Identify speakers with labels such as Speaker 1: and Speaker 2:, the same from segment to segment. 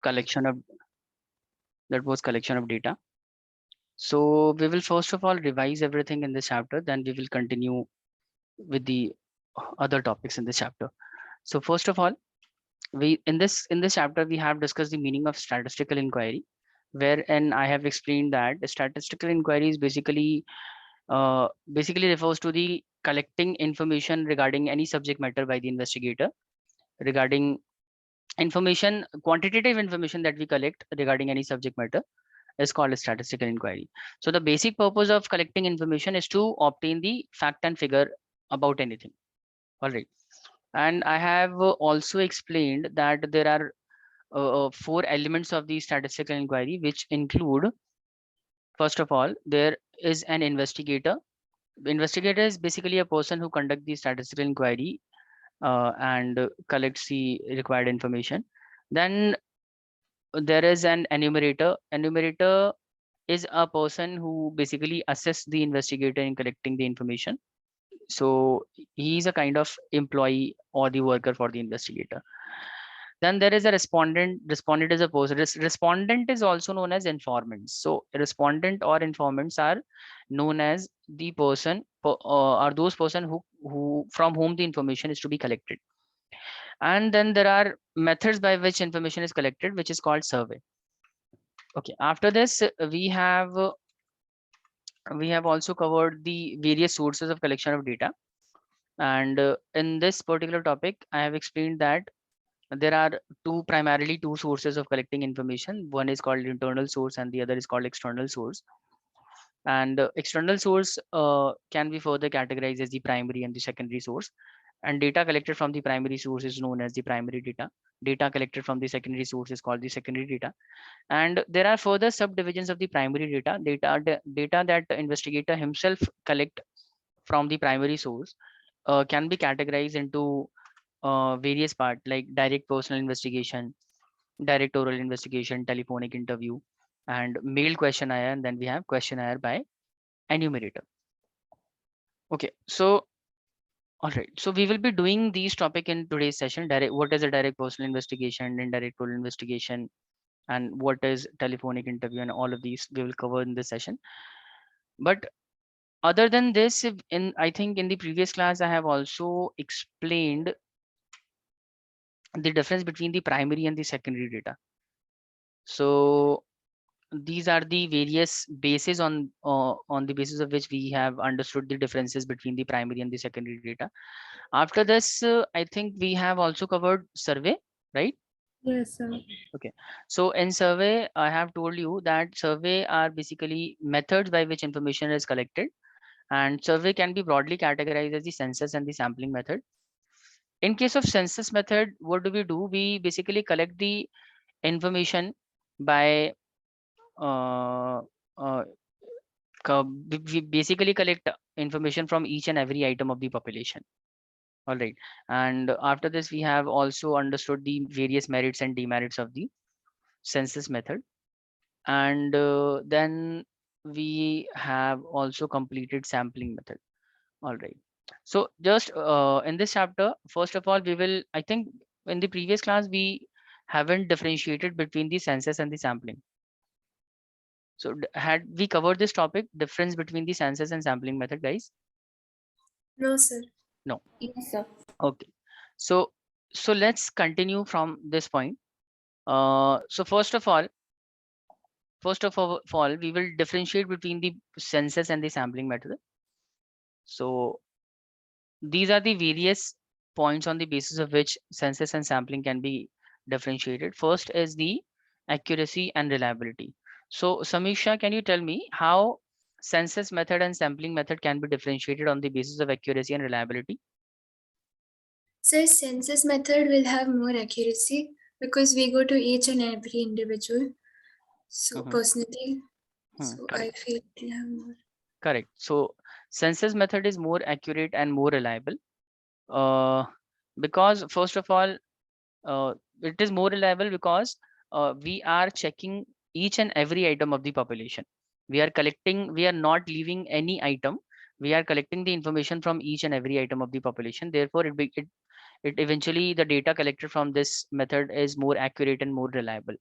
Speaker 1: collection of data. So we will first of all revise everything in this chapter, then we will continue with the other topics in this chapter. So first of all, we in this chapter we have discussed the meaning of statistical inquiry, wherein I have explained that the statistical inquiry is basically refers to the collecting information regarding any subject matter by the investigator, regarding information, quantitative information that we collect regarding any subject matter is called a statistical inquiry. So the basic purpose of collecting information is to obtain the fact and figure about anything. All right. And I have also explained that there are four elements of the statistical inquiry, which include, first of all, there is an investigator. The investigator is basically a person who conducts the statistical inquiry and collects the required information. Then there is an enumerator. Enumerator is a person who basically assists the investigator in collecting the information. So he is a kind of employee or the worker for the investigator. Then there is a respondent. Respondent is a person. Respondent is also known as informants. So respondent or informants are known as the person are those person who from whom the information is to be collected. And then there are methods by which information is collected, which is called survey. Okay. After this, we have also covered the various sources of collection of data. And in this particular topic, I have explained that there are primarily two sources of collecting information. One is called internal source and the other is called external source. And external source can be further categorized as the primary and the secondary source. And data collected from the primary source is known as the primary data. Data collected from the secondary source is called the secondary data. And there are further subdivisions of the primary data. Data that the investigator himself collect from the primary source can be categorized into various parts like direct personal investigation, direct oral investigation, telephonic interview, and mail questionnaire. And then we have questionnaire by enumerator. Okay, so all right, so we will be doing these topic in today's session. What is a direct personal investigation, indirect oral investigation, and what is telephonic interview, and all of these we will cover in this session. But other than this, I think in the previous class I have also explained the difference between the primary and the secondary data. So these are the various bases on the basis of which we have understood the differences between the primary and the secondary data. After this, I think we have also covered survey, right?
Speaker 2: Yes, sir.
Speaker 1: Okay. So in survey, I have told you that survey are basically methods by which information is collected, and survey can be broadly categorized as the census and the sampling method. In case of census method, what do? We basically collect the information by uh, uh, we basically collect information from each and every item of the population. All right. And after this, we have also understood the various merits and demerits of the census method. And then we have also completed sampling method. All right. So just in this chapter, first of all, I think in the previous class, we haven't differentiated between the census and the sampling. So had we covered this topic, difference between the census and sampling method, guys?
Speaker 2: No, sir.
Speaker 1: No.
Speaker 3: Yes, sir.
Speaker 1: Okay. So let's continue from this point. So first of all, we will differentiate between the census and the sampling method. So these are the various points on the basis of which census and sampling can be differentiated. First is the accuracy and reliability. So Samisha, can you tell me how census method and sampling method can be differentiated on the basis of accuracy and reliability?
Speaker 2: So census method will have more accuracy because we go to each and every individual. So
Speaker 1: Mhm.
Speaker 2: personally, so I
Speaker 1: Correct.
Speaker 2: feel it will have more.
Speaker 1: Correct. So census method is more accurate and more reliable because first of all, it is more reliable because we are checking each and every item of the population. We are not leaving any item. We are collecting the information from each and every item of the population. Therefore, it eventually the data collected from this method is more accurate and more reliable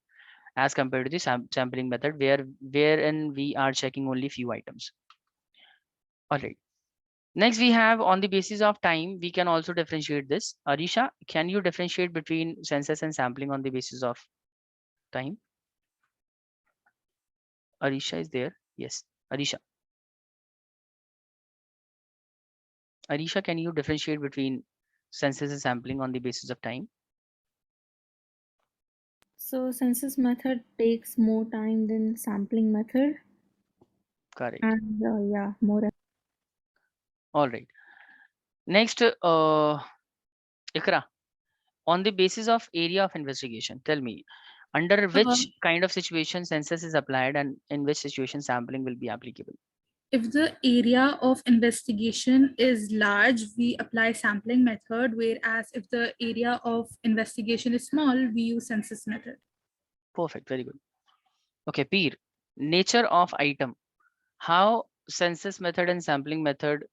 Speaker 1: as compared to the sampling method wherein we are checking only few items. All right. Next, we have on the basis of time, we can also differentiate this. Arisha, can you differentiate between census and sampling on the basis of time? Arisha is there. Yes. Arisha. Arisha, can you differentiate between census and sampling on the basis of time?
Speaker 3: So census method takes more time than sampling method,
Speaker 1: Correct.
Speaker 3: and yeah, more.
Speaker 1: All right. Next, Ikra, on the basis of area of investigation, tell me under which kind of situation census is applied and in which situation sampling will be applicable?
Speaker 4: If the area of investigation is large, we apply sampling method, whereas if the area of investigation is small, we use census method.
Speaker 1: Perfect. Very good. Okay, Peer, nature of item. How census method and sampling method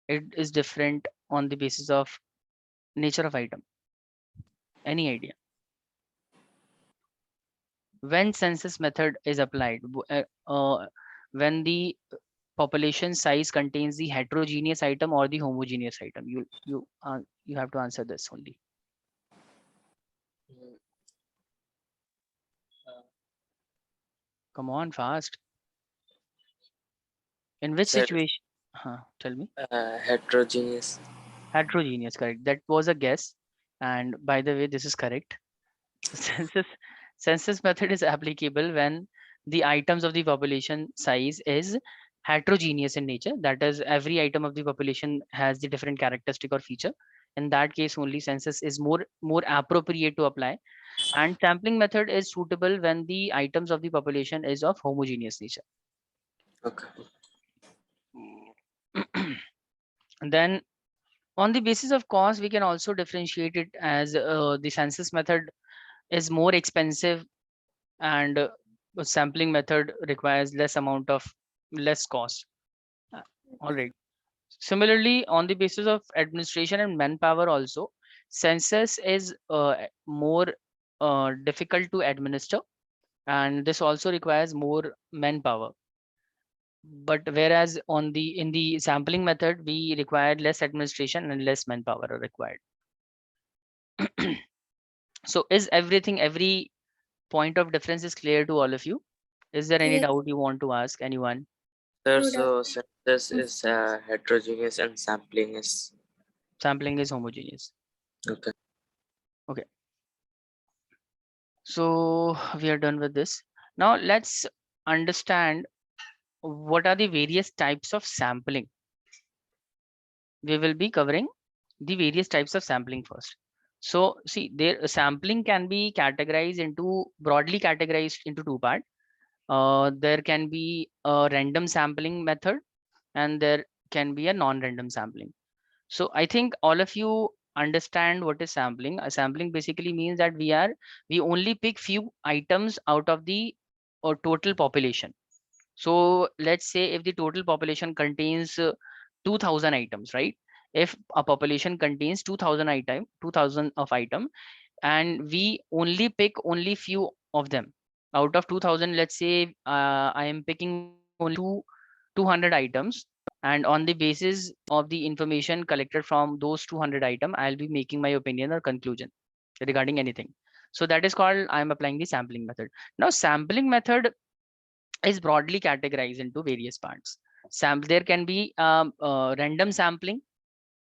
Speaker 1: it is different on the basis of nature of item? Any idea? When census method is applied, when the population size contains the heterogeneous item or the homogeneous item, you have to answer this only. Come on, fast. In which
Speaker 5: Sir,
Speaker 1: situation? Tell me.
Speaker 5: heterogeneous.
Speaker 1: Heterogeneous, correct. That was a guess. And by the way, this is correct. Census census method is applicable when the items of the population size is heterogeneous in nature. That is, every item of the population has the different characteristic or feature. In that case, only census is more appropriate to apply. And sampling method is suitable when the items of the population is of homogeneous nature.
Speaker 5: Okay.
Speaker 1: And then on the basis of cost, we can also differentiate it as the census method is more expensive and sampling method requires less cost. All right. Similarly, on the basis of administration and manpower also, census is more difficult to administer, and this also requires more manpower. But whereas in the sampling method, we require less administration and less manpower are required. So is every point of difference is clear to all of you? Is there any
Speaker 2: Yes.
Speaker 1: doubt you want to ask anyone?
Speaker 5: Sir,
Speaker 2: No
Speaker 5: so
Speaker 2: doubt.
Speaker 5: census is heterogeneous and sampling is
Speaker 1: Sampling is homogeneous.
Speaker 5: okay.
Speaker 1: Okay. So we are done with this. Now let's understand what are the various types of sampling. We will be covering the various types of sampling first. So see, there sampling can be categorized into broadly categorized into two parts. There can be a random sampling method and there can be a non-random sampling. So I think all of you understand what is sampling. A sampling basically means that we only pick few items out of the total population. So let's say if the total population contains 2000 items, right? If a population contains 2000 of item, and we only pick only few of them out of 2000, let's say I am picking only 200 items, and on the basis of the information collected from those 200 items, I'll be making my opinion or conclusion regarding anything. So that is called I'm applying the sampling method. Now sampling method is broadly categorized into various parts. There can be random sampling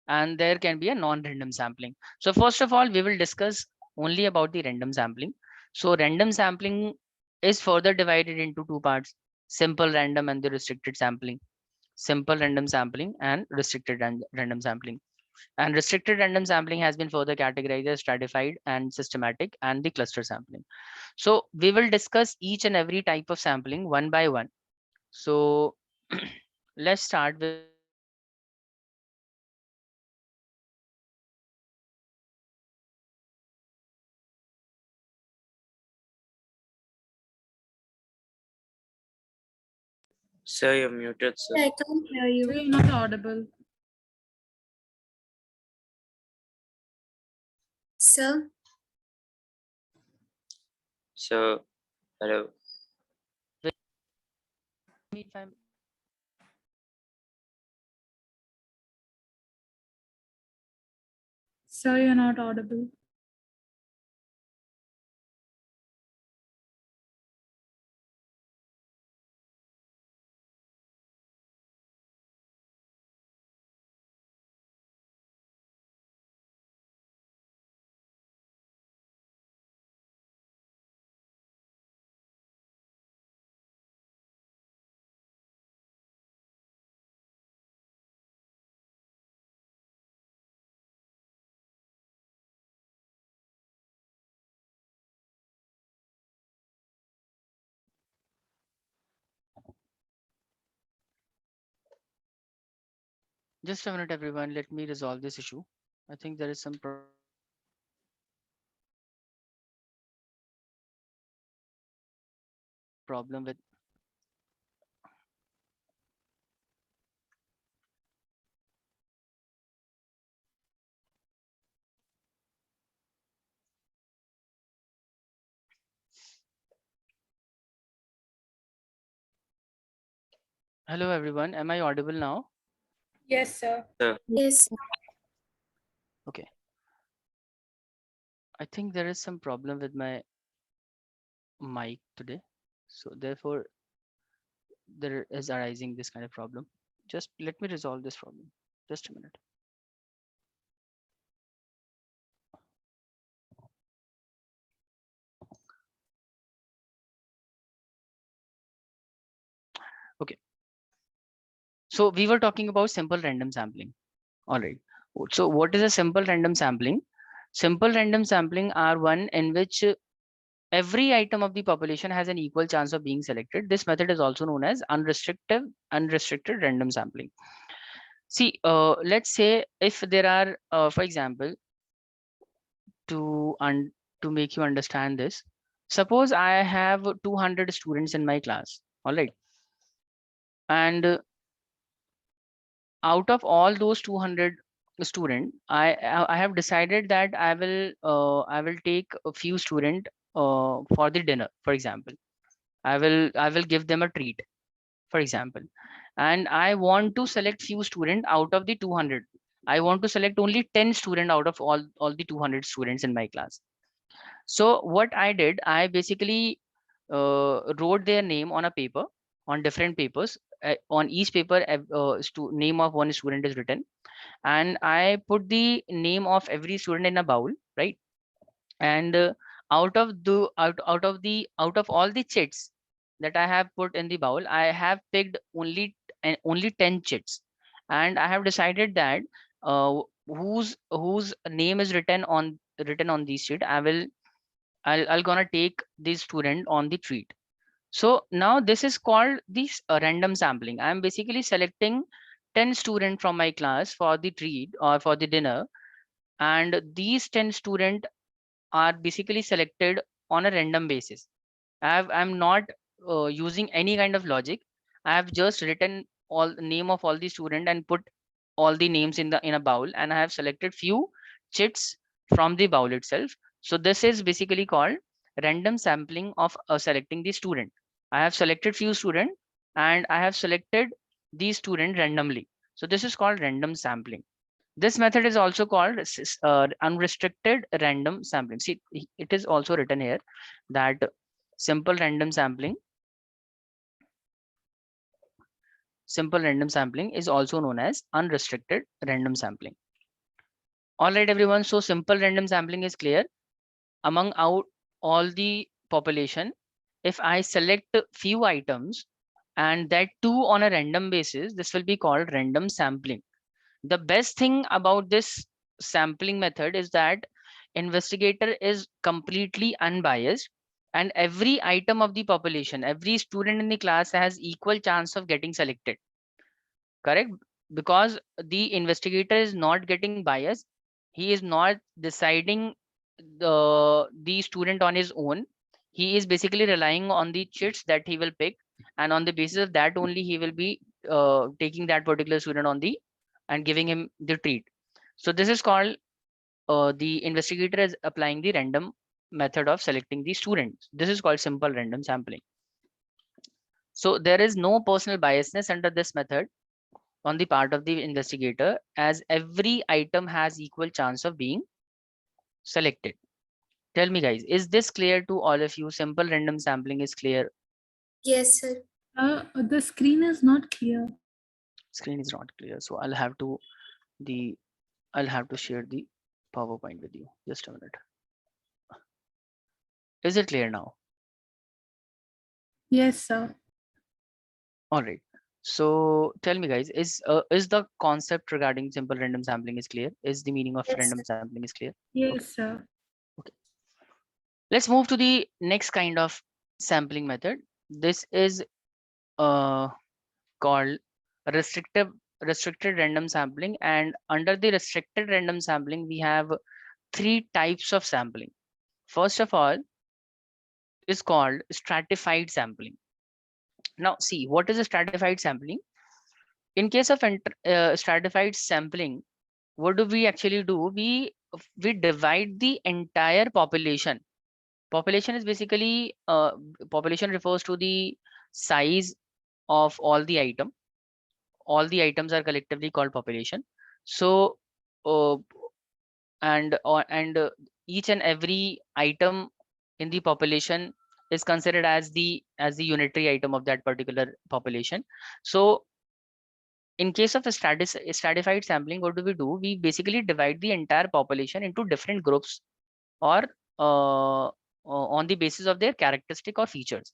Speaker 1: and there can be a non-random sampling. So first of all, we will discuss only about the random sampling. So random sampling is further divided into two parts: simple random and the restricted sampling. Simple random sampling and restricted random sampling. And restricted random sampling has been further categorized as stratified and systematic and the cluster sampling. So we will discuss each and every type of sampling one by one. So let's start with
Speaker 5: Sir, you're muted, sir.
Speaker 2: I can't hear
Speaker 4: So
Speaker 2: you.
Speaker 4: you're not audible.
Speaker 2: Sir,
Speaker 5: So, hello.
Speaker 1: If I'm
Speaker 4: So you're not audible.
Speaker 1: just a minute, everyone. Let me resolve this issue. I think there is some problem with. Hello, everyone. Am I audible now?
Speaker 4: Yes, sir.
Speaker 2: yes,
Speaker 1: Okay. I think there is some problem with my mic today. So therefore, there is arising this kind of problem. Just let me resolve this problem. Just a minute. Okay. So we were talking about simple random sampling. All right. So what is a simple random sampling? Simple random sampling are one in which every item of the population has an equal chance of being selected. This method is also known as unrestricted random sampling. See, let's say if there are, for example, to to make you understand this, suppose I have 200 students in my class. All right. And out of all those 200 student, I have decided that I will take a few student for the dinner, for example. I will give them a treat, for example. And I want to select few student out of the 200. I want to select only 10 student out of all the 200 students in my class. So what I did, I basically wrote their name on a paper, on different papers. On each paper, name of one student is written, and I put the name of every student in a bowl, right? And out of all the chits that I have put in the bowl, I have picked only 10 chits, and I have decided that whose name is written on this sheet, I'll gonna take this student on the treat. So now this is called this random sampling. I'm basically selecting 10 students from my class for the treat or for the dinner, and these 10 students are basically selected on a random basis. I'm not using any kind of logic. I have just written all the name of all the student and put all the names in a bowl, and I have selected few chits from the bowl itself. So this is basically called random sampling of selecting the student. I have selected few student and I have selected the student randomly. So this is called random sampling. This method is also called unrestricted random sampling. See, it is also written here that simple random sampling is also known as unrestricted random sampling. All right, everyone. So simple random sampling is clear. Among out all the population, if I select few items and that too on a random basis, this will be called random sampling. The best thing about this sampling method is that investigator is completely unbiased, and every item of the population, every student in the class has equal chance of getting selected. Correct? Because the investigator is not getting biased. He is not deciding the student on his own. He is basically relying on the chits that he will pick, and on the basis of that only he will be taking that particular student on the and giving him the treat. So this is called the investigator is applying the random method of selecting the students. This is called simple random sampling. So there is no personal biasness under this method on the part of the investigator, as every item has equal chance of being selected. Tell me guys, is this clear to all of you? Simple random sampling is clear.
Speaker 2: Yes, sir.
Speaker 4: The screen is not clear.
Speaker 1: Screen is not clear, so I'll have to share the PowerPoint with you. Just a minute. Is it clear now?
Speaker 4: Yes, sir.
Speaker 1: All right. So tell me guys, is the concept regarding simple random sampling is clear? Is the meaning of
Speaker 2: Yes,
Speaker 1: random
Speaker 2: sir.
Speaker 1: sampling is clear?
Speaker 4: Yes, sir.
Speaker 1: Let's move to the next kind of sampling method. This is called restricted random sampling, and under the restricted random sampling we have 3 types of sampling. First of all is called stratified sampling. Now see, what is a stratified sampling? In case of stratified sampling, what do we actually do? We divide the entire population. Population is basically population refers to the size of all the item. All the items are collectively called population. So uh, and each and every item in the population is considered as the unitary item of that particular population. So in case of a stratified sampling, what do? We basically divide the entire population into different groups, or on the basis of their characteristic or features.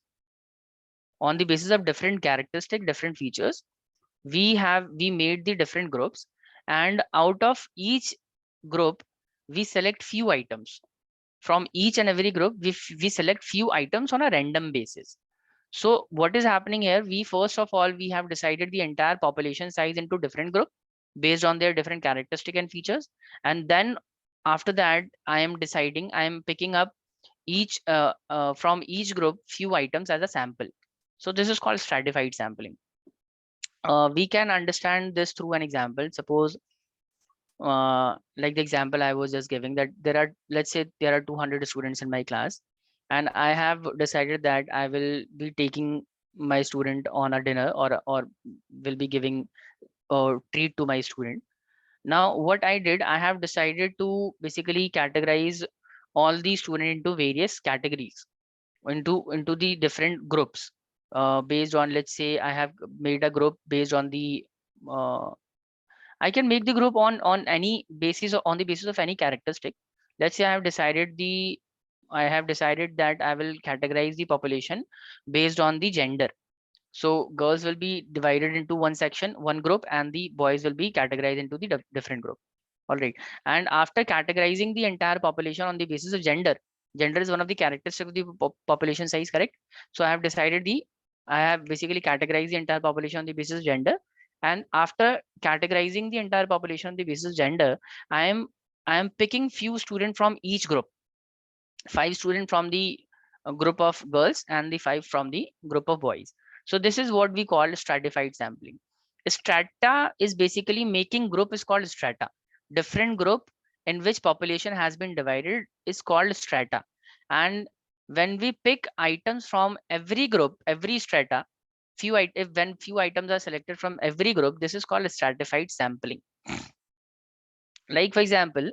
Speaker 1: On the basis of different characteristic, different features, we made the different groups, and out of each group we select few items. From each and every group we select few items on a random basis. So what is happening here? We first of all we have decided the entire population size into different group based on their different characteristic and features, and then after that I am picking up each from each group few items as a sample. So this is called stratified sampling. We can understand this through an example. Suppose like the example I was just giving, that let's say there are 200 students in my class, and I have decided that I will be taking my student on a dinner, or will be giving a treat to my student. Now what I did, I have decided to basically categorize all the students into various categories, into the different groups, based on, let's say I have made a group based on the uh, I can make the group on any basis, or on the basis of any characteristic. Let's say I have decided that I will categorize the population based on the gender. So girls will be divided into one section, one group, and the boys will be categorized into the different group. All right. And after categorizing the entire population on the basis of gender, gender is one of the characteristics of the population size, correct? So I have basically categorized the entire population on the basis of gender. And after categorizing the entire population on the basis of gender, I am picking few students from each group, 5 students from the group of girls and the 5 from the group of boys. So this is what we call stratified sampling. Strata is basically making group is called strata. Different group in which population has been divided is called strata. And when we pick items from every group, every strata, when few items are selected from every group, this is called stratified sampling. Like for example,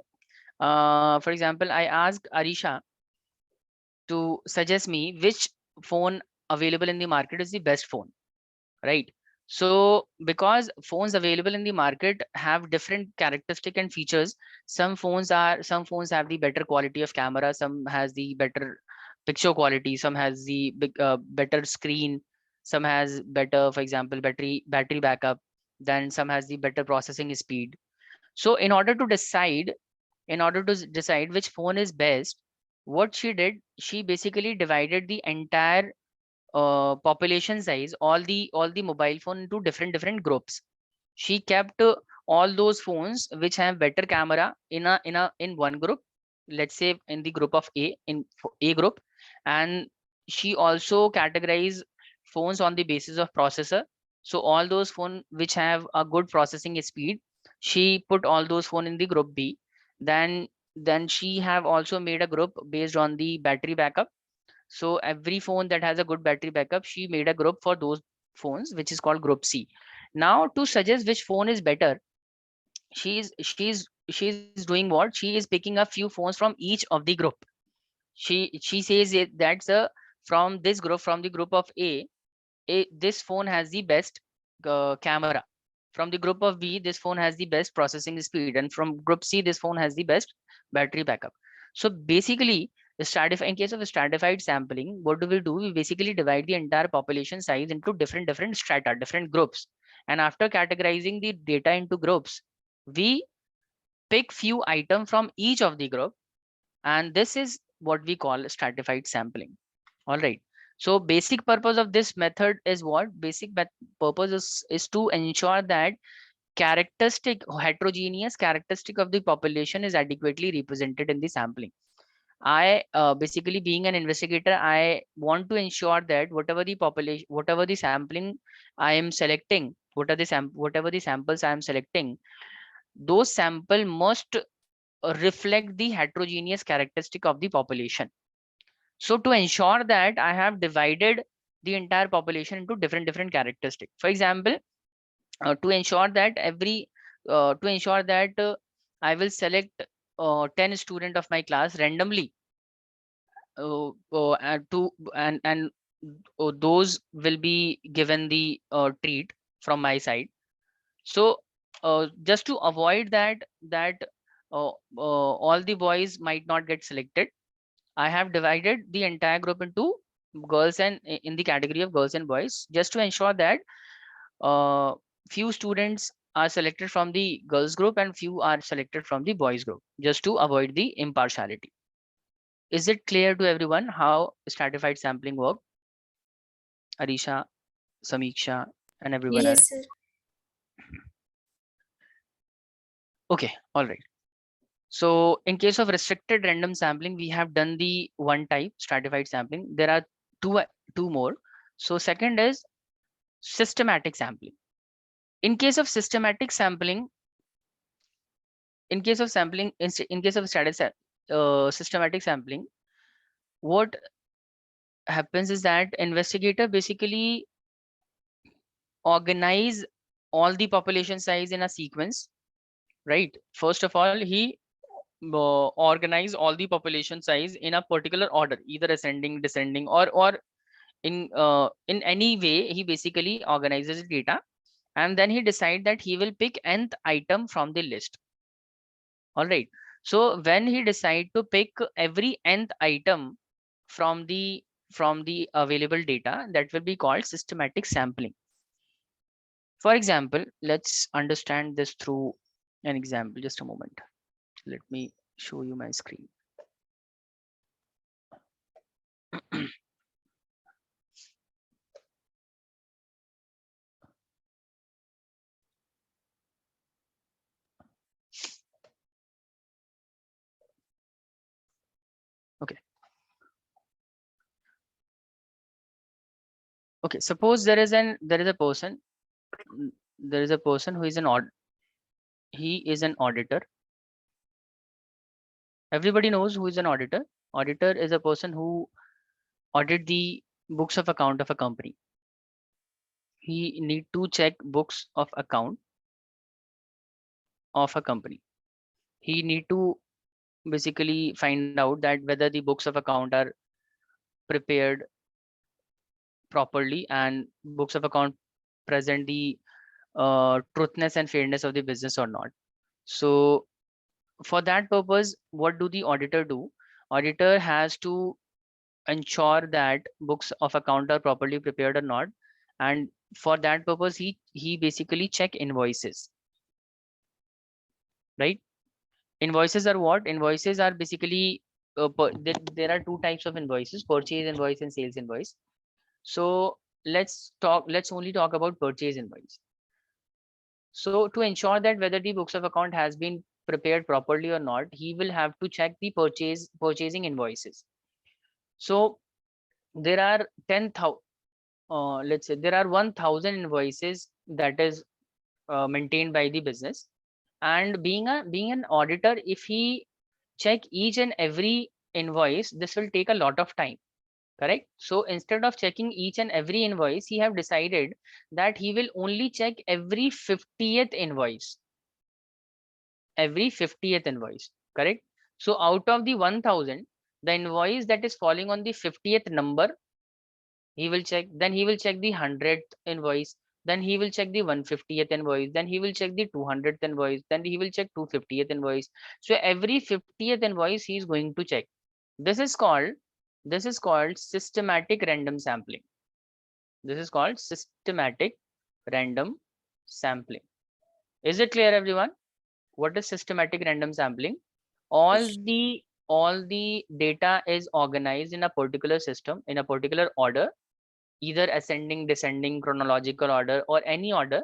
Speaker 1: I asked Arisha to suggest me which phone available in the market is the best phone, right? So because phones available in the market have different characteristic and features, some phones have the better quality of camera, some has the better picture quality, some has the better screen, some has better, for example, battery backup, then some has the better processing speed. So in order to decide which phone is best, what she did, she basically divided the entire population size, all the mobile phone into different groups. She kept all those phones which have better camera in one group, let's say in the group of A group, and she also categorized phones on the basis of processor. So all those phone which have a good processing speed, she put all those phone in the group B. Then Then she have also made a group based on the battery backup. So every phone that has a good battery backup, she made a group for those phones, which is called group C. Now to suggest which phone is better, she's doing what? She is picking up few phones from each of the group. She says that's a from this group, from the group of A, this phone has the best camera. From the group of B, this phone has the best processing speed, and from group C, this phone has the best battery backup. So basically, in case of stratified sampling, what do? We basically divide the entire population size into different strata, different groups, and after categorizing the data into groups, we pick few items from each of the group, and this is what we call stratified sampling. All right. So basic purpose of this method is what? Purpose is to ensure that heterogeneous characteristic of the population is adequately represented in the sampling. I basically, being an investigator, I want to ensure that whatever the population, whatever the sampling I am selecting, whatever the samples I am selecting, those sample must reflect the heterogeneous characteristic of the population. So to ensure that, I have divided the entire population into different characteristics. For example, to ensure that I will select 10 student of my class randomly, and those will be given the treat from my side. So just to avoid that all the boys might not get selected, I have divided the entire group into girls and in the category of girls and boys, just to ensure that few students are selected from the girls group and few are selected from the boys group, just to avoid the impartiality. Is it clear to everyone how stratified sampling work? Arisha, Samiksha, and everyone else.
Speaker 2: Yes, sir.
Speaker 1: Okay, all right. So in case of restricted random sampling, we have done the one type, stratified sampling. There are two more. So second is systematic sampling. In case of systematic sampling, in case of systematic sampling, what happens is that investigator basically organize all the population size in a sequence, right? First of all, he organize all the population size in a particular order, either ascending, descending, or in any way. He basically organizes data, and then he decide that he will pick nth item from the list. All right. So when he decide to pick every nth item from the available data, that will be called systematic sampling. For example, let's understand this through an example. Just a moment. Let me show you my screen. Okay. Okay. Suppose there is a person. There is a person who is he is an auditor. Everybody knows who is an auditor. Auditor is a person who audit the books of account of a company. He need to check books of account of a company. He need to basically find out that whether the books of account are prepared properly and books of account present the truthness and fairness of the business or not. So for that purpose, what do the auditor do? Auditor has to ensure that books of account are properly prepared or not, and for that purpose he basically check invoices, right? Invoices are what? Invoices are basically there are two types of invoices: purchase invoice and sales invoice. So let's only talk about purchase invoice. So to ensure that whether the books of account has been prepared properly or not, he will have to check the purchasing invoices. So there are 10,000, let's say there are 1,000 invoices that is maintained by the business, and being an auditor, if he check each and every invoice, this will take a lot of time, correct? So instead of checking each and every invoice, he have decided that he will only check every 50th invoice, correct? So out of the 1000, the invoice that is falling on the 50th number, he will check. Then he will check the 100th invoice, then he will check the 150th invoice, then he will check the 200th invoice, then he will check 250th invoice. So every 50th invoice he is going to check. This is called systematic random sampling. This is called systematic random sampling. Is it clear, everyone? What is systematic random sampling? All the data is organized in a particular system, in a particular order, either ascending, descending, chronological order, or any order,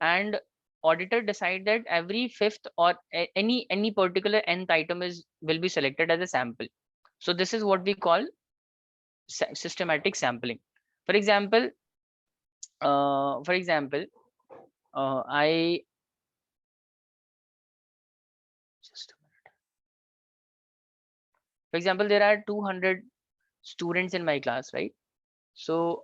Speaker 1: and auditor decide that every fifth or any particular nth item will be selected as a sample. So this is what we call systematic sampling. For example, I just a minute. For example, there are 200 students in my class, right? So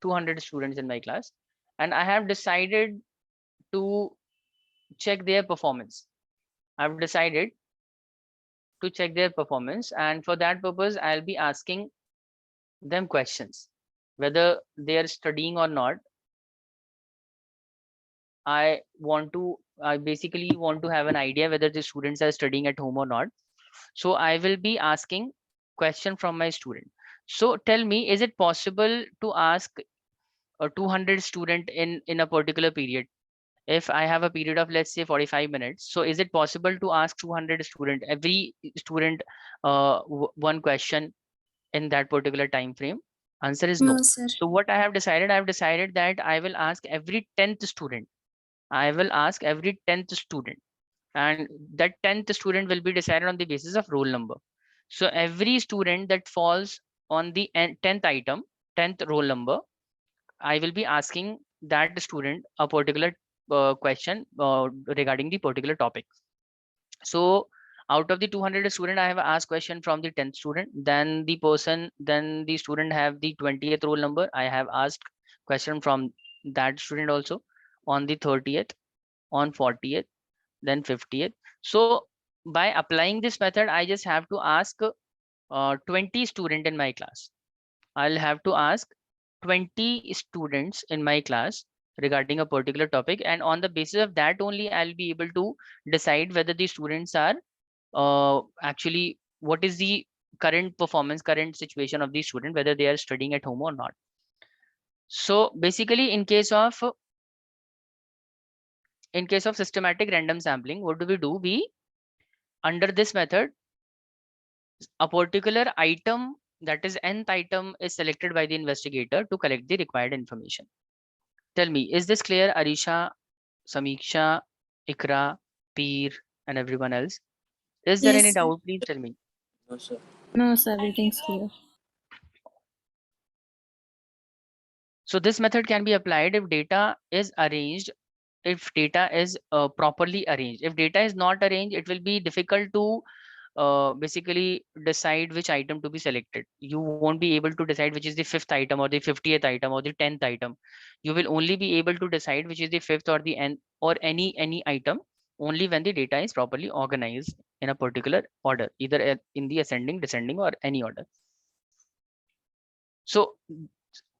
Speaker 1: 200 students in my class, and I have decided to check their performance. I've decided to check their performance, and for that purpose, I'll be asking them questions, whether they are studying or not. I basically want to have an idea whether the students are studying at home or not. So I will be asking question from my student. So tell me, is it possible to ask a 200 student in a particular period? If I have a period of, let's say, 45 minutes, so is it possible to ask 200 student, every student one question in that particular time frame? Answer is no.
Speaker 2: No, sir.
Speaker 1: So what I have decided that I will ask every 10th student. I will ask every 10th student, and that 10th student will be decided on the basis of roll number. So every student that falls on the 10th item, 10th roll number, I will be asking that student a particular question regarding the particular topic. So out of the 200 student, I have asked question from the 10th student. Then the student have the 20th roll number. I have asked question from that student also on the 30th, on 40th, then 50th. So by applying this method, I just have to ask 20 student in my class. I'll have to ask 20 students in my class regarding a particular topic, and on the basis of that only I'll be able to decide whether the students are actually, what is the current performance, current situation of the student, whether they are studying at home or not. So basically, in case of systematic random sampling, what do? We, under this method, a particular item, that is nth item, is selected by the investigator to collect the required information. Tell me, is this clear, Arisha, Samiksha, Ikra, Peer, and everyone else? Is there
Speaker 2: Yes,
Speaker 1: any
Speaker 2: sir.
Speaker 1: doubt? Please tell me.
Speaker 5: No, sir.
Speaker 3: No, sir, everything's clear.
Speaker 1: So this method can be applied if data is arranged, if data is properly arranged. If data is not arranged, it will be difficult to basically decide which item to be selected. You won't be able to decide which is the 5th item or the 50th item or the 10th item. You will only be able to decide which is the 5th or the nth or any item only when the data is properly organized in a particular order, either in the ascending, descending, or any order. So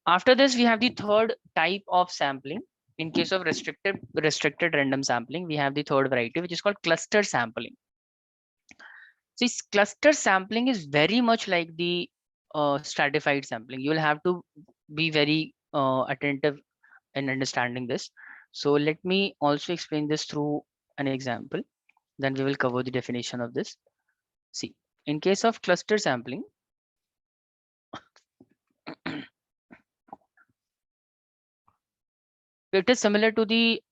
Speaker 1: after this, we have the third type of sampling. In case of restricted random sampling, we have the third variety, which is called cluster sampling. This cluster sampling is very much like the stratified sampling. You will have to be very attentive in understanding this. So let me also explain this through an example. Then we will cover the definition of this. See, in case of cluster sampling, it is similar to the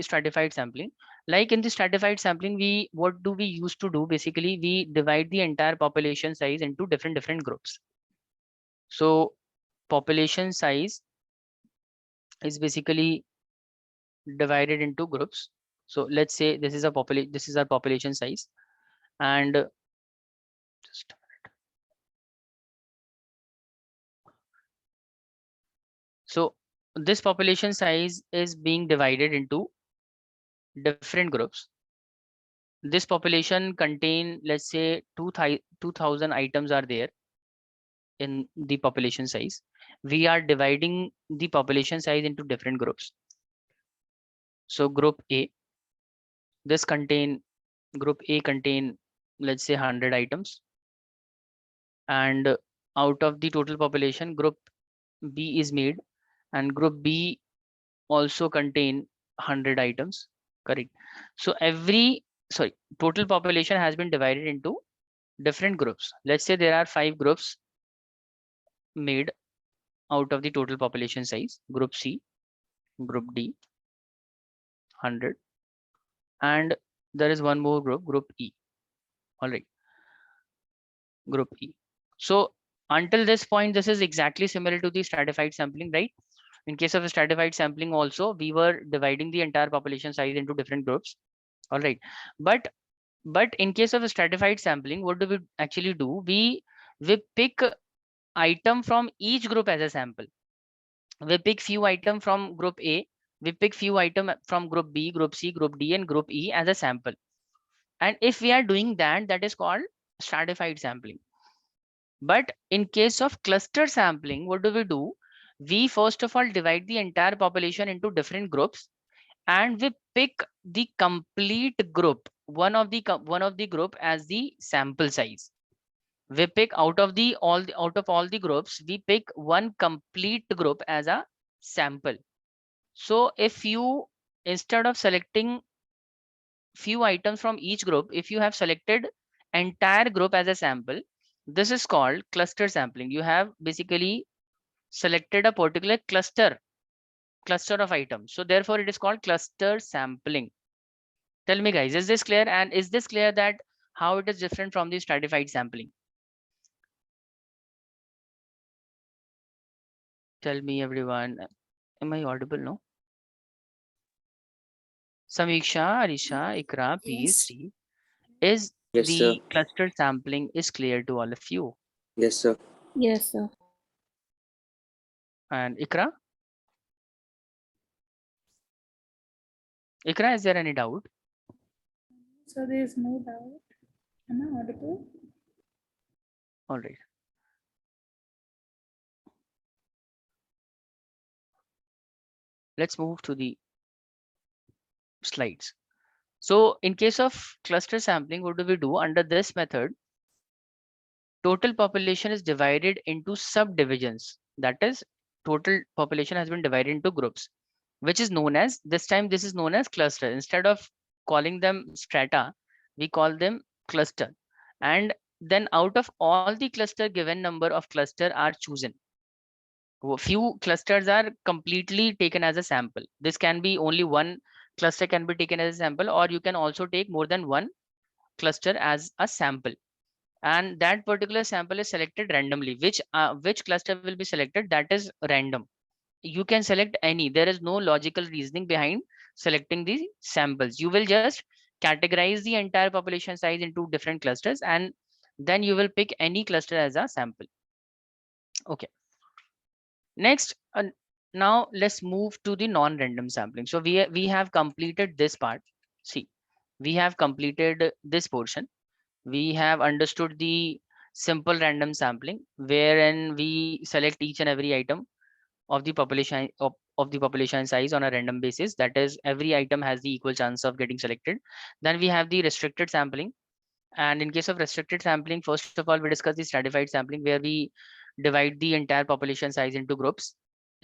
Speaker 1: stratified sampling. Like in the stratified sampling, what do we used to do? Basically, we divide the entire population size into different groups. So population size is basically divided into groups. So let's say this is our population size. And just a minute. So this population size is being divided into different groups. This population contain, let's say 2000 items are there in the population size. We are dividing the population size into different groups. So group A, this contain, group A contain, let's say 100 items. And out of the total population, group B is made, and group B also contain 100 items, correct? So total population has been divided into different groups. Let's say there are 5 groups made out of the total population size: group C, group D, 100, and there is one more group, group E. All right, group E. So until this point, this is exactly similar to the stratified sampling, right? In case of stratified sampling also, we were dividing the entire population size into different groups. All right, but in case of stratified sampling, what do we actually do? We pick item from each group as a sample. We pick few item from group A, we pick few item from group B, group C, group D, and group E as a sample. And if we are doing that, that is called stratified sampling. But in case of cluster sampling, what do? We first of all divide the entire population into different groups, and we pick the complete group, one of the group as the sample size. We pick out of all the groups, we pick one complete group as a sample. So if you, instead of selecting few items from each group, if you have selected entire group as a sample, this is called cluster sampling. You have basically selected a particular cluster of items. So therefore it is called cluster sampling. Tell me guys, is this clear? And is this clear that how it is different from the stratified sampling? Tell me everyone, am I audible? No? Samiksha, Arisha, Ikra, please
Speaker 2: Yes.
Speaker 1: see. Is
Speaker 5: Yes, sir.
Speaker 1: the cluster sampling is clear to all of you?
Speaker 5: Yes, sir.
Speaker 3: Yes, sir.
Speaker 1: And Ikra? Ikra, is there any doubt?
Speaker 4: So there is no doubt. Am I audible?
Speaker 1: All right. Let's move to the slides. So in case of cluster sampling, what do we do? Under this method, total population is divided into subdivisions. That is, total population has been divided into groups, which is known as, this time this is known as cluster. Instead of calling them strata, we call them cluster. And then out of all the cluster, given number of cluster are chosen. Few clusters are completely taken as a sample. This can be only one cluster can be taken as a sample, or you can also take more than one cluster as a sample. And that particular sample is selected randomly. Which cluster will be selected? That is random. You can select any. There is no logical reasoning behind selecting the samples. You will just categorize the entire population size into different clusters, and then you will pick any cluster as a sample. Okay. Next, now let's move to the non-random sampling. So we have completed this part. See, we have completed this portion. We have understood the simple random sampling, wherein we select each and every item of the population of the population size on a random basis. That is, every item has the equal chance of getting selected. Then we have the restricted sampling. And in case of restricted sampling, first of all, we discuss the stratified sampling, where we divide the entire population size into groups,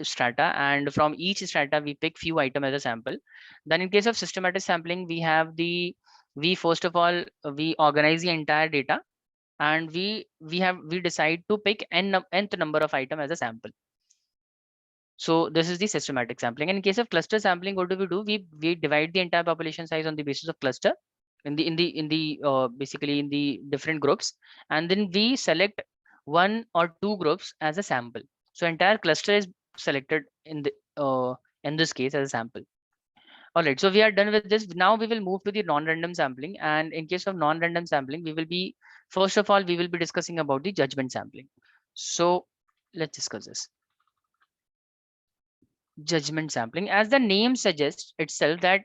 Speaker 1: strata, and from each strata we pick few items as a sample. Then in case of systematic sampling, we first of all we organize the entire data, and we decide to pick nth number of item as a sample. So this is the systematic sampling. And in case of cluster sampling, what do? We divide the entire population size on the basis of cluster in the basically in the different groups, and then we select one or two groups as a sample. So entire cluster is selected in this case as a sample. All right, so we are done with this. Now we will move to the non-random sampling. And in case of non-random sampling, we will be, first of all, we will be discussing about the judgment sampling. So let's discuss this. Judgment sampling, as the name suggests itself, that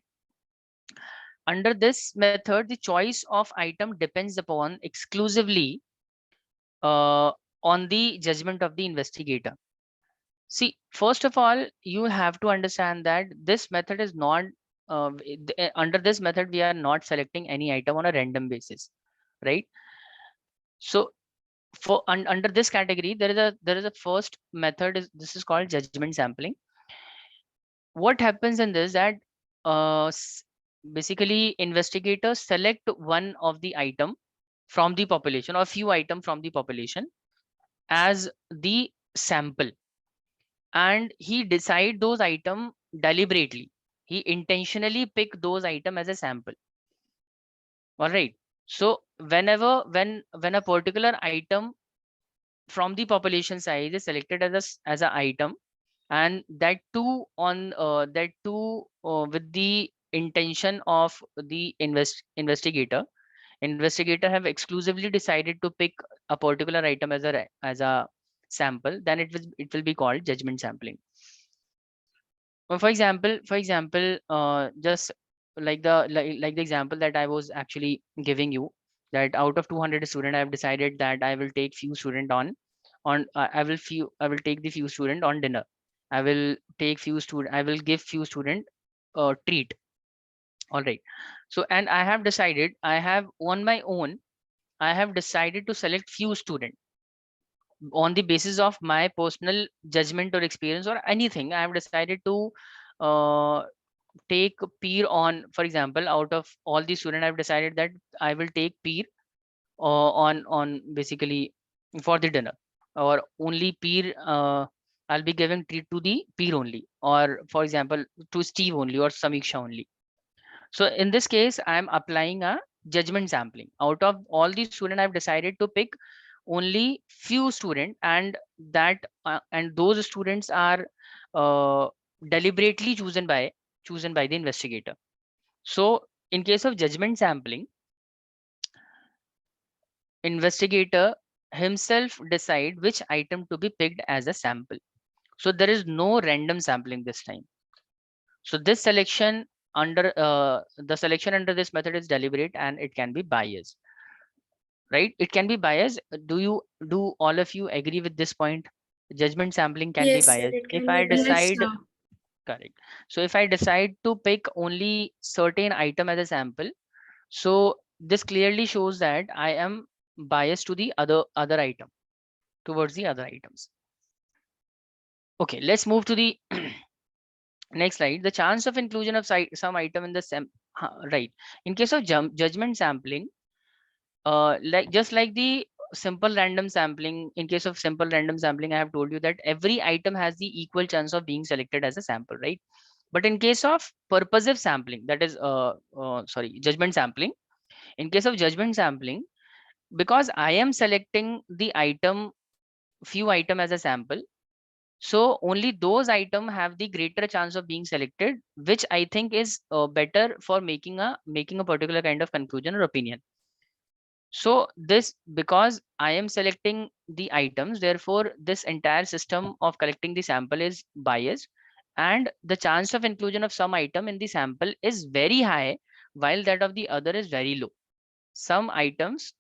Speaker 1: under this method, the choice of item depends upon exclusively on the judgment of the investigator. See, first of all, you have to understand that this method is not, under this method, we are not selecting any item on a random basis, right? So for under this category, there is a first method, this is called judgment sampling. What happens in this, that basically investigators select one of the item from the population, or few item from the population as the sample, and he decide those item deliberately. He intentionally pick those item as a sample. All right, so whenever when a particular item from the population size is selected as a item, and that too on with the intention of the investigator have exclusively decided to pick a particular item as a sample, then it will be called judgment sampling. For example, just like the example that I was actually giving you, that out of 200 student, I have decided that I will take few student on I will take the few student on dinner. I will give few student treat. All right, so and I have decided, I have on my own, I have decided to select few student on the basis of my personal judgment or experience or anything. I have decided to uh, take peer on, for example, out of all the student, I've decided that I will take peer on basically for the dinner, or only peer, I'll be giving treat to the peer only, or for example to Steve only or Samiksha only. So in this case, I'm applying a judgment sampling. Out of all the student, I've decided to pick only few student, and those students are uh, deliberately chosen by the investigator. So in case of judgment sampling, investigator himself decide which item to be picked as a sample. So there is no random sampling this time. So this selection under the selection under this method is deliberate, and it can be biased, right? It can be biased. Do all of you agree with this point? Judgment sampling can be
Speaker 2: Yes, sir,
Speaker 1: biased.
Speaker 2: it
Speaker 1: If
Speaker 2: can be
Speaker 1: I
Speaker 4: Yes,
Speaker 2: biased.
Speaker 1: decide,
Speaker 4: sir.
Speaker 1: correct. So if I decide to pick only certain item as a sample, so this clearly shows that I am biased to the other item, towards the other items. Okay, let's move to the next slide. The chance of inclusion of some item in the right. In case of judgment sampling, just like the simple random sampling, in case of simple random sampling, I have told you that every item has the equal chance of being selected as a sample, right? But in case of purposive sampling, that is sorry, judgment sampling, in case of judgment sampling, because I am selecting the few item as a sample, so only those item have the greater chance of being selected, which I think is better for making a particular kind of conclusion or opinion. So this, because I am selecting the items, therefore this entire system of collecting the sample is biased, and the chance of inclusion of some item in the sample is very high, while that of the other is very low. Some items,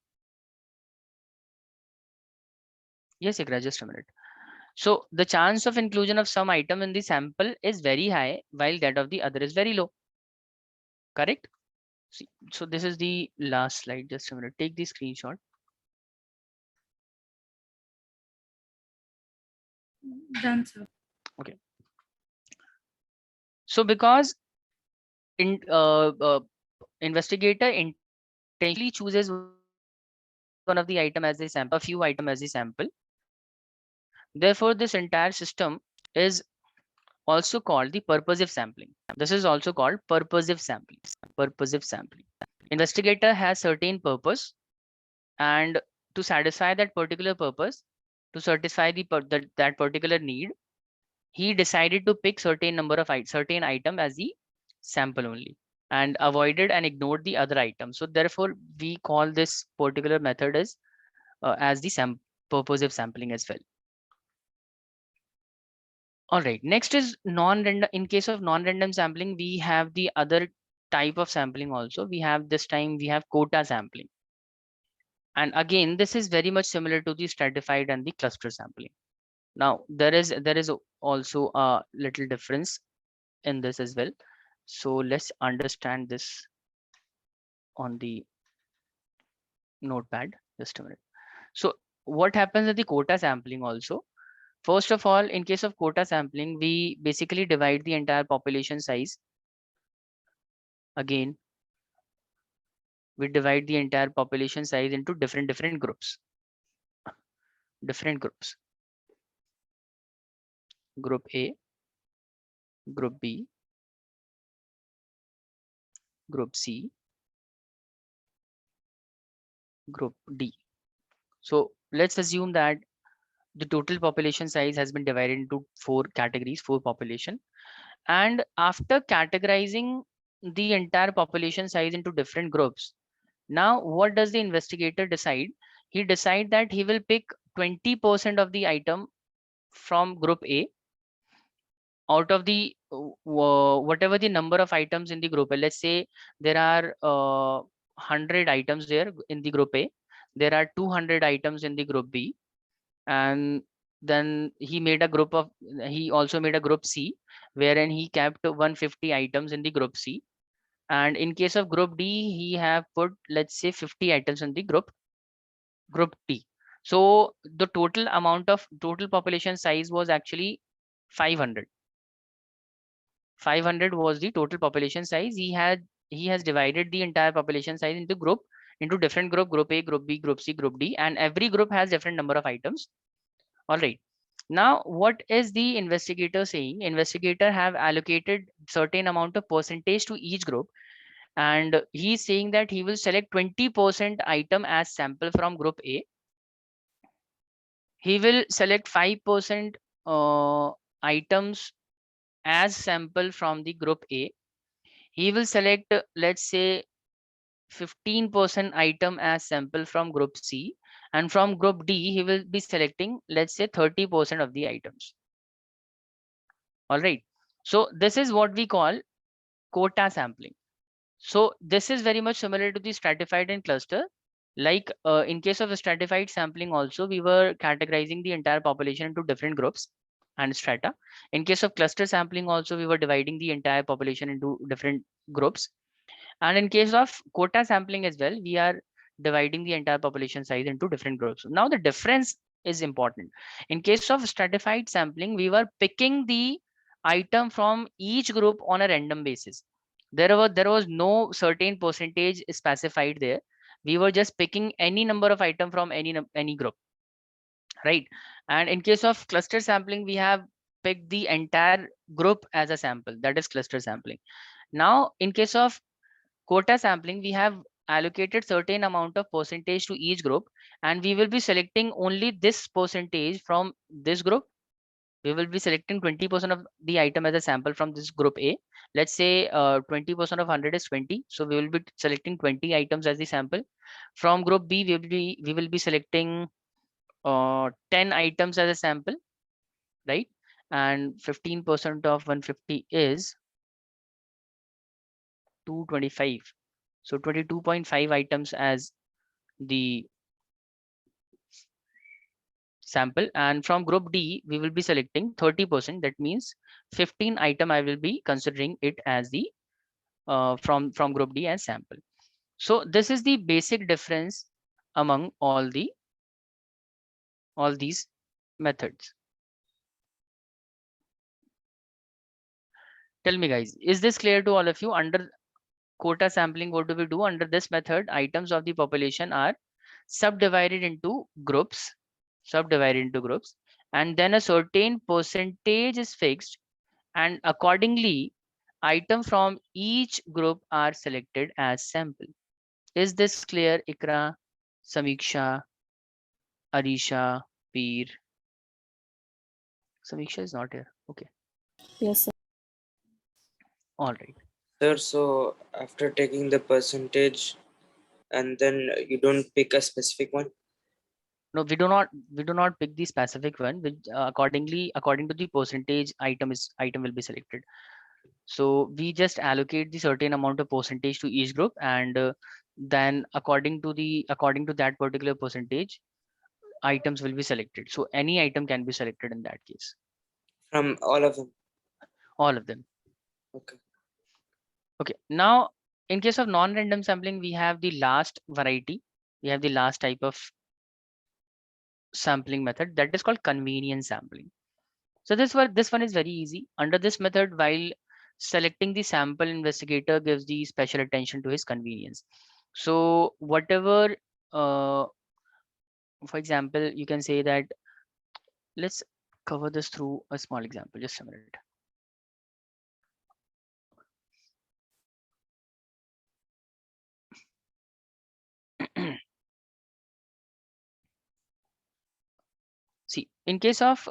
Speaker 1: yes, Ikra, just a minute. So the chance of inclusion of some item in the sample is very high, while that of the other is very low. Correct? See, so this is the last slide. Just a minute. Take the screenshot.
Speaker 4: Done, sir.
Speaker 1: Okay. So because investigator intentionally chooses one of the item as a sample, a few item as a sample. Therefore, this entire system is also called the purposive sampling. This is also called purposive sampling. Purposive sampling. Investigator has certain purpose, and to satisfy that particular purpose, to satisfy that particular need, he decided to pick certain number of certain item as the sample only and avoided and ignored the other items. So therefore, we call this particular method as the purposive sampling as well. All right, next is non-random. In case of non-random sampling, we have the other type of sampling also. We have this time we have quota sampling. And again, this is very much similar to the stratified and the cluster sampling. Now, there is also a little difference in this as well. So let's understand this on the notepad. Just a minute. So what happens at the quota sampling also? First of all, in case of quota sampling, we basically divide the entire population size. Again, we divide the entire population size into different groups. Different groups. Group A, Group B, Group C, Group D. So let's assume that the total population size has been divided into 4 categories, 4 population. And after categorizing the entire population size into different groups, now what does the investigator decide? He decide that he will pick 20% of the item from group A out of the whatever the number of items in the group A. Let's say there are 100 items there in the group A. There are 200 items in the group B, and then he also made a group C, wherein he kept 150 items in the group C. And in case of group D, he have put, let's say, 50 items in the group D. So the total population size was actually 500. 500 was the total population size. He has divided the entire population size into different group A, Group B, Group C, Group D, and every group has different number of items. All right. Now, what is the investigator saying? Investigator have allocated certain amount of percentage to each group, and he's saying that he will select 20% item as sample from group A. He will select 5% items as sample from the group A. He will select, let's say, 15% item as sample from group C, and from group D, he will be selecting, let's say, 30% of the items. All right. So this is what we call quota sampling. So this is very much similar to the stratified and cluster. Like in case of stratified sampling also, we were categorizing the entire population into different groups and strata. In case of cluster sampling also, we were dividing the entire population into different groups. And in case of quota sampling as well, we are dividing the entire population size into different groups. Now the difference is important. In case of stratified sampling, we were picking the item from each group on a random basis. There was no certain percentage specified there. We were just picking any number of item from any group, right? And in case of cluster sampling, we have picked the entire group as a sample. That is cluster sampling. Now, in case of quota sampling, we have allocated certain amount of percentage to each group, and we will be selecting only this percentage from this group. We will be selecting 20% of the item as a sample from this group A. Let's say 20% of 100 is 20. So we will be selecting 20 items as the sample. From group B, we will be selecting 10 items as a sample, right? And 15% of 150 is 225. So 22.5 items as the sample, and from group D, we will be selecting 30%. That means 15 item I will be considering it as the from group D as sample. So this is the basic difference among all these methods. Tell me, guys, is this clear to all of you? Under quota sampling, what do we do? Under this method, items of the population are subdivided into groups, and then a certain percentage is fixed, and accordingly item from each group are selected as sample. Is this clear, Ikra, Samiksha, Arisha, Peer? Samiksha is not here. Okay.
Speaker 3: Yes, sir.
Speaker 1: All right.
Speaker 5: Sir, so after taking the percentage and then you don't pick a specific one?
Speaker 1: No, we do not pick the specific one, which according to the percentage item will be selected. So we just allocate the certain amount of percentage to each group, and then according to that particular percentage, items will be selected. So any item can be selected in that case,
Speaker 5: From all of them.
Speaker 1: all of them.
Speaker 5: Okay.
Speaker 1: Okay, now in case of non-random sampling, we have the last variety. We have the last type of sampling method, that is called convenience sampling. So this one is very easy. Under this method, while selecting the sample, investigator gives the special attention to his convenience. So whatever, for example, you can say that, let's cover this through a small example. Just a minute. See, in case of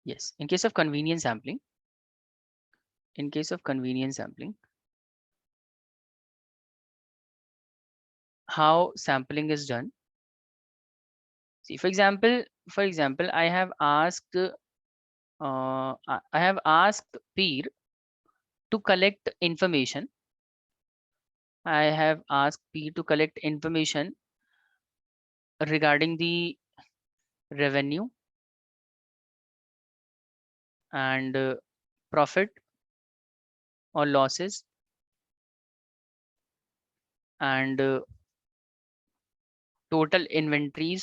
Speaker 1: yes, in case of convenience sampling, how sampling is done. See, for example, I have asked Peer to collect information. I have asked Peer to collect information regarding the revenue and profit or losses and total inventory.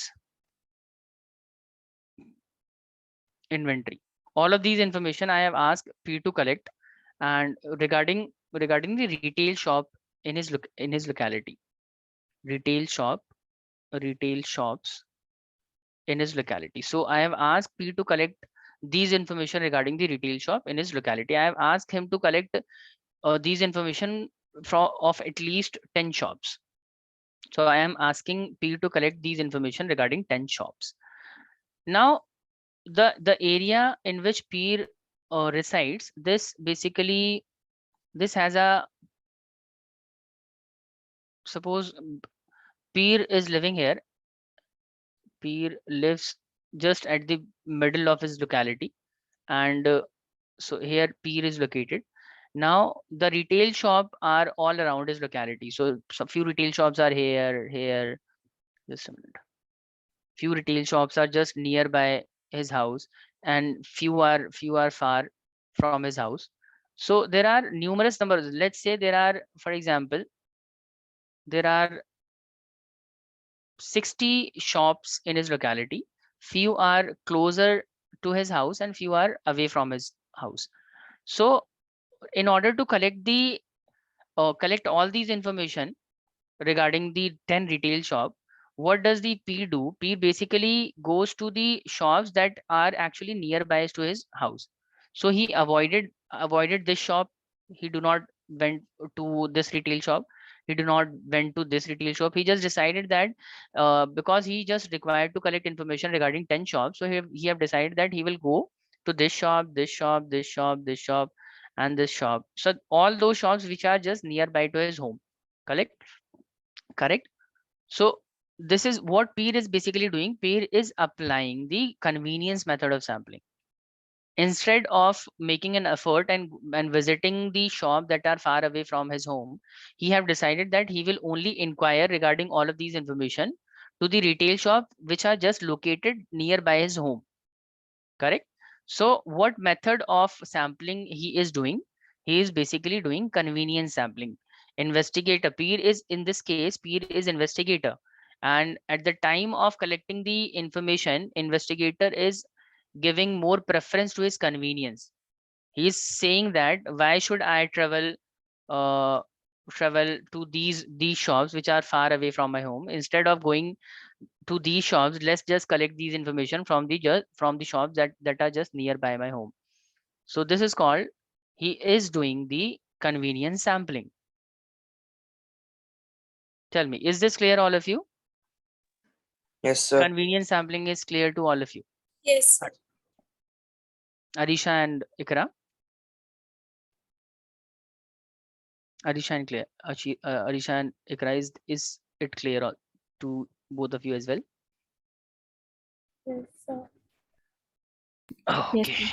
Speaker 1: All of these information I have asked Peer to collect, and regarding the retail shop in his locality. Retail shops in his locality. So I have asked P to collect these information regarding the retail shop in his locality. I have asked him to collect these information of at least 10 shops. So I am asking P to collect these information regarding 10 shops. Now, the area in which P resides, this has a, suppose Peer is living here. Peer lives just at the middle of his locality, and so here Peer is located. Now the retail shop are all around his locality. So some few retail shops are here. Just a minute. Few retail shops are just nearby his house, and few are far from his house. So there are numerous numbers. Let's say there are, for example, there are 60 shops in his locality. Few are closer to his house and few are away from his house. So in order to collect all these information regarding the 10 retail shop, what does the P do? P basically goes to the shops that are actually nearby to his house. So he avoided this shop. He do not went to this retail shop. He do not went to this retail shop. He just decided that because he just required to collect information regarding 10 shops. So he have decided that he will go to this shop, this shop, this shop, this shop, and this shop. So all those shops which are just nearby to his home. Correct. So this is what Peer is basically doing. Peer is applying the convenience method of sampling. Instead of making an effort and visiting the shop that are far away from his home, he have decided that he will only inquire regarding all of these information to the retail shop which are just located nearby his home. Correct. So what method of sampling he is doing? He is basically doing convenience sampling. Investigator, Peer is, in this case, Peer is investigator, and at the time of collecting the information, investigator is giving more preference to his convenience. He is saying that why should I travel to these shops which are far away from my home? Instead of going to these shops, let's just collect these information from the shops that are just nearby my home. So this is called, he is doing the convenience sampling. Tell me, is this clear, all of you?
Speaker 5: Yes, sir.
Speaker 1: Convenience sampling is clear to all of you.
Speaker 2: Yes, sir.
Speaker 1: Arisha and Ikra. Arisha and Arisha and Ikra, is it clear to both of you as well?
Speaker 3: Yes, sir.
Speaker 1: Okay.
Speaker 3: Yes,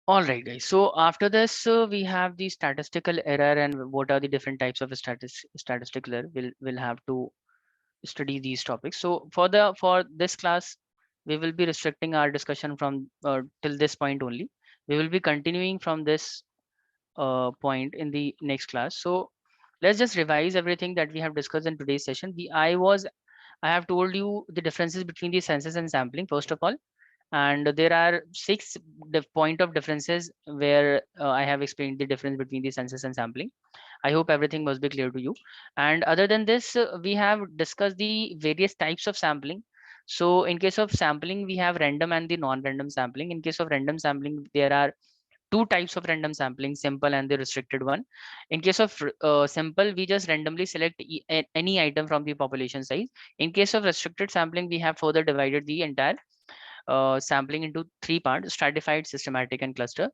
Speaker 1: All right, guys. So after this, we have the statistical error and what are the different types of statistical error. We'll have to study these topics. So for this class, we will be restricting our discussion from till this point only. We will be continuing from this point in the next class. So let's just revise everything that we have discussed in today's session. I have told you the differences between the census and sampling first of all, and there are 6 point of differences where I have explained the difference between the census and sampling. I hope everything must be clear to you. And other than this, we have discussed the various types of sampling. So in case of sampling, we have random and the non-random sampling. In case of random sampling, there are 2 types of random sampling, simple and the restricted one. In case of simple, we just randomly select any item from the population size. In case of restricted sampling, we have further divided the entire sampling into 3 parts: stratified, systematic, and cluster.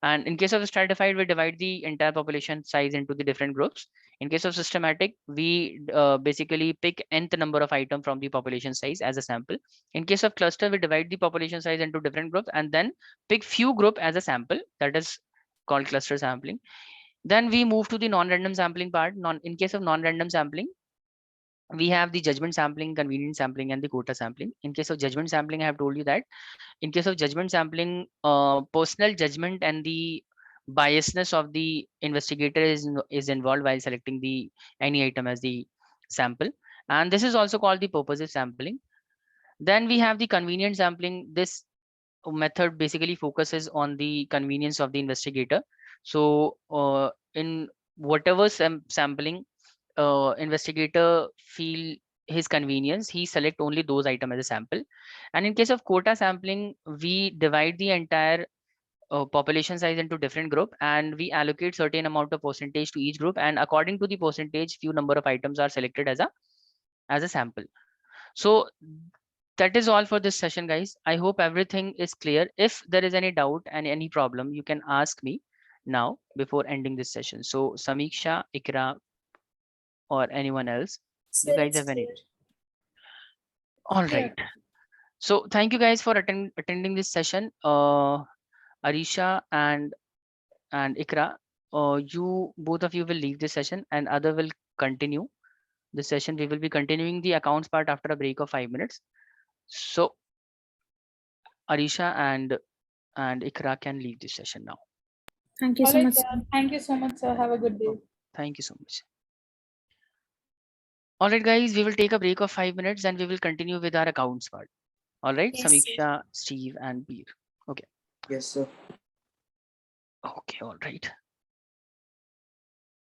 Speaker 1: And in case of stratified, we divide the entire population size into the different groups. In case of systematic, we basically pick nth number of item from the population size as a sample. In case of cluster, we divide the population size into different groups and then pick few group as a sample. That is called cluster sampling. Then we move to the non-random sampling part. In case of non-random sampling, we have the judgment sampling, convenience sampling, and the quota sampling. In case of judgment sampling, I have told you that in case of judgment sampling, personal judgment and the biasness of the investigator is involved while selecting the any item as the sample, and this is also called the purposive sampling. Then we have the convenient sampling. This method basically focuses on the convenience of the investigator. So in whatever sampling investigator feel his convenience, he select only those items as a sample. And in case of quota sampling, we divide the entire population size into different group and we allocate certain amount of percentage to each group, and according to the percentage, few number of items are selected as a sample. So that is all for this session, guys. I hope everything is clear. If there is any doubt and any problem, you can ask me now before ending this session. So Samiksha, Ikra, or anyone else, you
Speaker 2: Sir,
Speaker 1: guys
Speaker 2: it's
Speaker 1: have any?
Speaker 2: clear.
Speaker 1: All
Speaker 4: Clear.
Speaker 1: right. So thank you guys for attending this session. Arisha and Ikra, you both of you will leave this session and other will continue this session. We will be continuing the accounts part after a break of 5 minutes. So Arisha and Ikra can leave this session now.
Speaker 3: thank you
Speaker 4: All
Speaker 3: so
Speaker 4: right,
Speaker 3: much.
Speaker 4: sir. Thank you so much, sir. Have a good day.
Speaker 1: Thank you so much. All right, guys, we will take a break of 5 minutes and we will continue with our accounts part. All right,
Speaker 2: Yes, sir.
Speaker 1: Samiksha, Steve, and Beer. Okay.
Speaker 5: Yes, sir.
Speaker 1: Okay, all right.